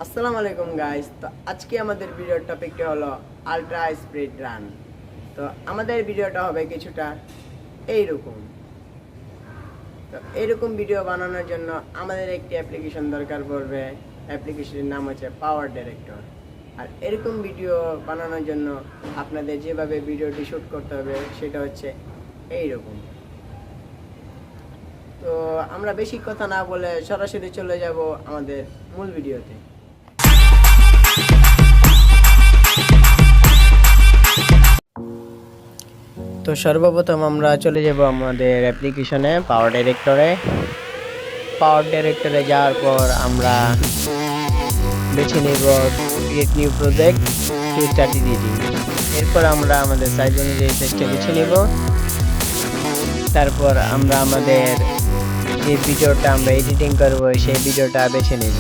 আসসালামু আলাইকুম গাইস। তো আজকে আমাদের ভিডিওর টপিকটা হলো আলট্রা স্পিড রান। তো আমাদের ভিডিওটা হবে কিছুটা এইরকম। তো এইরকম ভিডিও বানানোর জন্য আমাদের একটি অ্যাপ্লিকেশন দরকার পড়বে। অ্যাপ্লিকেশনের নাম হচ্ছে পাওয়ার ডাইরেক্টর। আর এরকম ভিডিও বানানোর জন্য আপনাদের যেভাবে ভিডিওটি শ্যুট করতে হবে সেটা হচ্ছে এইরকম। তো আমরা বেশি কথা না বলে সরাসরি চলে যাব আমাদের মূল ভিডিওতে। তো সর্বপ্রথম আমরা চলে যাব আমাদের অ্যাপ্লিকেশনে পাওয়ার ডাইরেক্টরে যাওয়ার পর আমরা বেছে নেব create new project to start editing. এরপর আমরা আমাদের সাইজ অনুযায়ী সাইজটা বেছে নেব। তারপর আমরা আমাদের যে ভিডিওটা আমরা এডিটিং করব সেই ভিডিওটা বেছে নেব।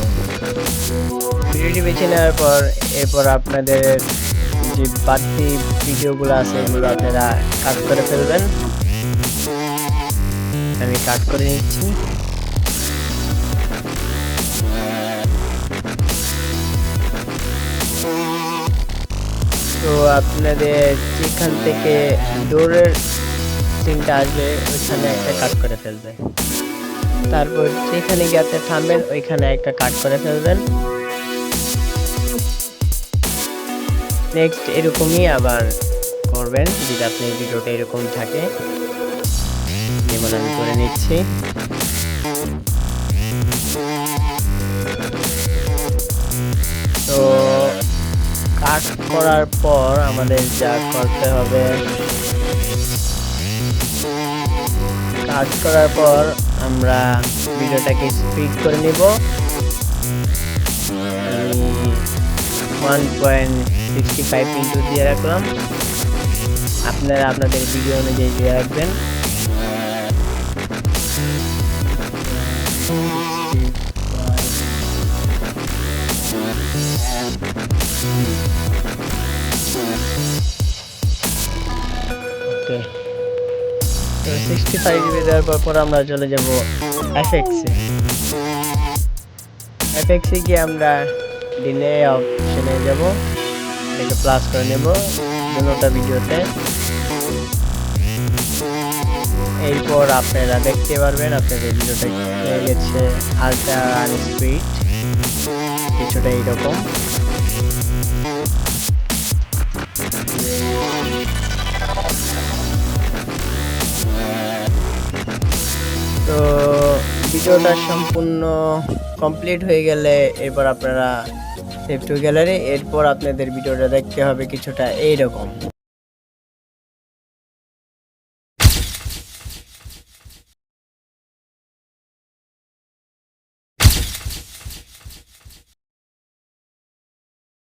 ভিডিওটি বেছে নেওয়ার পর এরপর আপনাদের যে বাড়তি ভিডিওগুলো আছে এগুলো আপনারা কাট করে ফেলবেন। আমি কাট করে নিচ্ছি। তো আপনাদের যেখান থেকে ডোরের সিনটা আসবে ওইখানে একটা কাট করে ফেলবেন। তারপর যেখানে গিয়ে আপনি থামবেন ওইখানে একটা কাট করে ফেলবেন। নেক্সট এরকমই আবার করবেন যদি আপনি ভিডিওটা এরকম থাকে, যেমন আমি করে নিচ্ছি। তো কাট করার পর আমাদের যা করতে হবে, কাট করার পর আমরা ভিডিওটাকে স্পিড করে নিব। 1.65 ইঞ্চি দিয়ে রাখলাম। আপনারা আপনাদের ভিডিও অনুযায়ী দিয়ে রাখবেন। ওকে, তো 65 জিবি দেওয়ার পর আমরা চলে যাব এফএক্সে গিয়ে আমরা ডিলে অপশনে যাব, এটাকে প্লাস করে নেব দুটোটা ভিডিওতে। এরপর আপনারা দেখতে পারবেন আপনাদের ভিডিওটা হয়ে গেছে আলট্রা রান স্পিড কিছুটা এইরকম। তো ভিডিওটা সম্পূর্ণ কমপ্লিট হয়ে গেলে এরপর আপনারা সেভ টু গ্যালারি, এরপর আপনাদের ভিডিওটা দেখতে হবে কিছুটা এইরকম।